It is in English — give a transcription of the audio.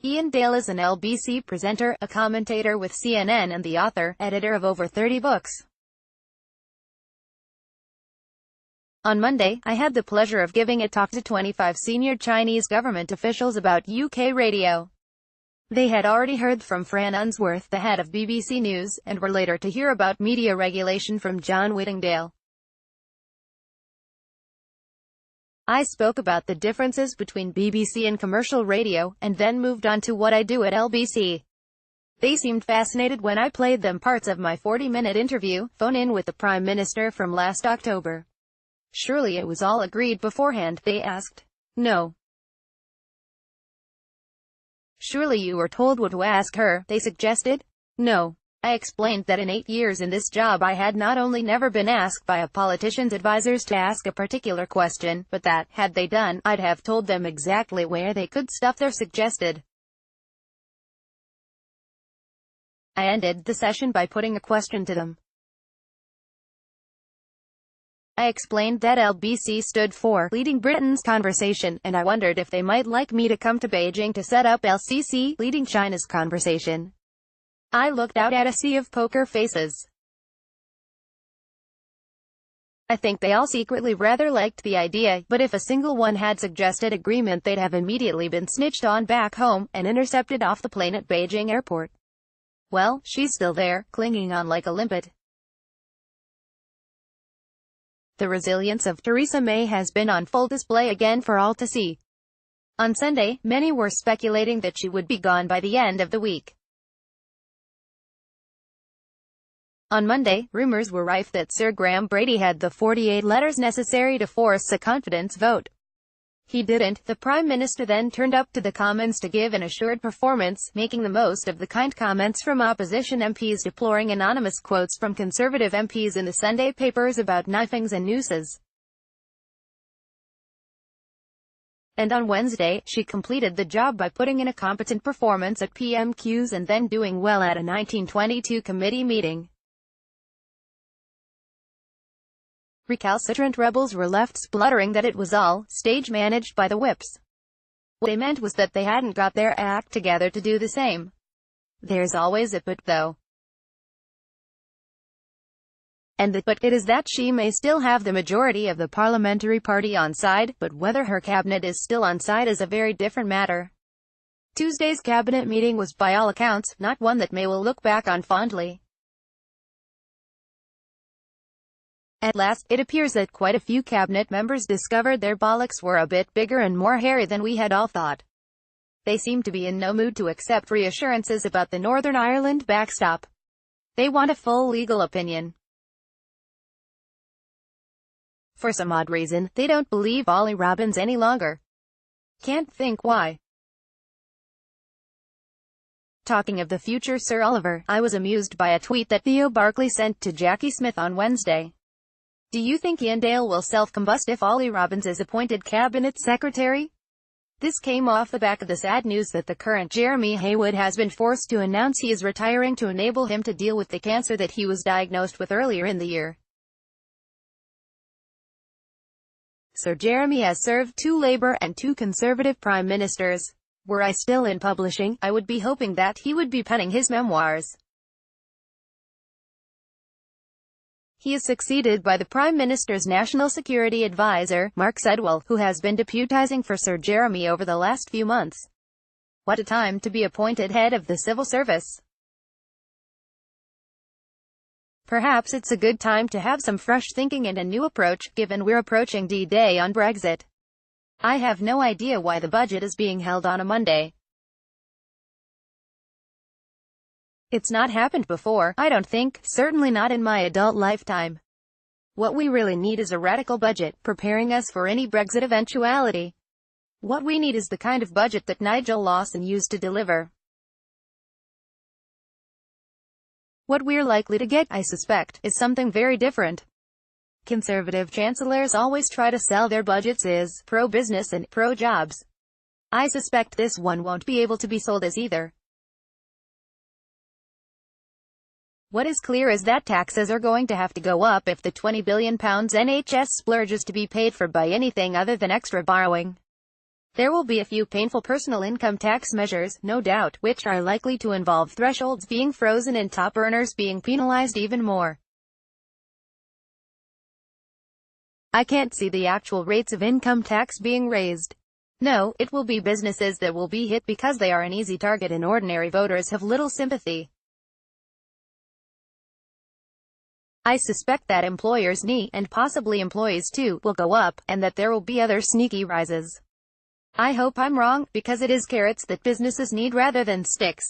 Iain Dale is an LBC presenter, a commentator with CNN and the author, editor of over 30 books. On Monday, I had the pleasure of giving a talk to 25 senior Chinese government officials about UK radio. They had already heard from Fran Unsworth, the head of BBC News, and were later to hear about media regulation from John Whittingdale. I spoke about the differences between BBC and commercial radio, and then moved on to what I do at LBC. They seemed fascinated when I played them parts of my 40-minute interview, phone-in with the Prime Minister from last October. Surely it was all agreed beforehand, they asked. No. Surely you were told what to ask her, they suggested. No. I explained that in 8 years in this job I had not only never been asked by a politician's advisors to ask a particular question, but that, had they done, I'd have told them exactly where they could stuff their suggested. I ended the session by putting a question to them. I explained that LBC stood for Leading Britain's Conversation, and I wondered if they might like me to come to Beijing to set up LCC, Leading China's Conversation. I looked out at a sea of poker faces. I think they all secretly rather liked the idea, but if a single one had suggested agreement they'd have immediately been snitched on back home, and intercepted off the plane at Beijing airport. Well, she's still there, clinging on like a limpet. The resilience of Theresa May has been on full display again for all to see. On Sunday, many were speculating that she would be gone by the end of the week. On Monday, rumors were rife that Sir Graham Brady had the 48 letters necessary to force a confidence vote. He didn't. The Prime Minister then turned up to the Commons to give an assured performance, making the most of the kind comments from opposition MPs, deploring anonymous quotes from Conservative MPs in the Sunday papers about knifings and nooses. And on Wednesday, she completed the job by putting in a competent performance at PMQs and then doing well at a 1922 committee meeting. Recalcitrant rebels were left spluttering that it was all stage managed by the whips. What they meant was that they hadn't got their act together to do the same. There's always a but, though. And the but it is that she may still have the majority of the parliamentary party on side, but whether her cabinet is still on side is a very different matter. Tuesday's cabinet meeting was by all accounts not one that May will look back on fondly. At last, it appears that quite a few cabinet members discovered their bollocks were a bit bigger and more hairy than we had all thought. They seem to be in no mood to accept reassurances about the Northern Ireland backstop. They want a full legal opinion. For some odd reason, they don't believe Ollie Robbins any longer. Can't think why. Talking of the future Sir Oliver, I was amused by a tweet that Theo Barclay sent to Jackie Smith on Wednesday. Do you think Iain Dale will self-combust if Ollie Robbins is appointed Cabinet Secretary? This came off the back of the sad news that the current Jeremy Haywood has been forced to announce he is retiring to enable him to deal with the cancer that he was diagnosed with earlier in the year. Sir Jeremy has served 2 Labour and 2 Conservative Prime Ministers. Were I still in publishing, I would be hoping that he would be penning his memoirs. He is succeeded by the Prime Minister's National Security Advisor, Mark Sedwill, who has been deputising for Sir Jeremy over the last few months. What a time to be appointed head of the civil service. Perhaps it's a good time to have some fresh thinking and a new approach, given we're approaching D-Day on Brexit. I have no idea why the budget is being held on a Monday. It's not happened before, I don't think, certainly not in my adult lifetime. What we really need is a radical budget, preparing us for any Brexit eventuality. What we need is the kind of budget that Nigel Lawson used to deliver. What we're likely to get, I suspect, is something very different. Conservative chancellors always try to sell their budgets as pro-business and pro-jobs. I suspect this one won't be able to be sold as either. What is clear is that taxes are going to have to go up if the £20 billion NHS splurge is to be paid for by anything other than extra borrowing. There will be a few painful personal income tax measures, no doubt, which are likely to involve thresholds being frozen and top earners being penalized even more. I can't see the actual rates of income tax being raised. No, it will be businesses that will be hit because they are an easy target and ordinary voters have little sympathy. I suspect that employers' knee, and possibly employees too, will go up, and that there will be other sneaky rises. I hope I'm wrong, because it is carrots that businesses need rather than sticks.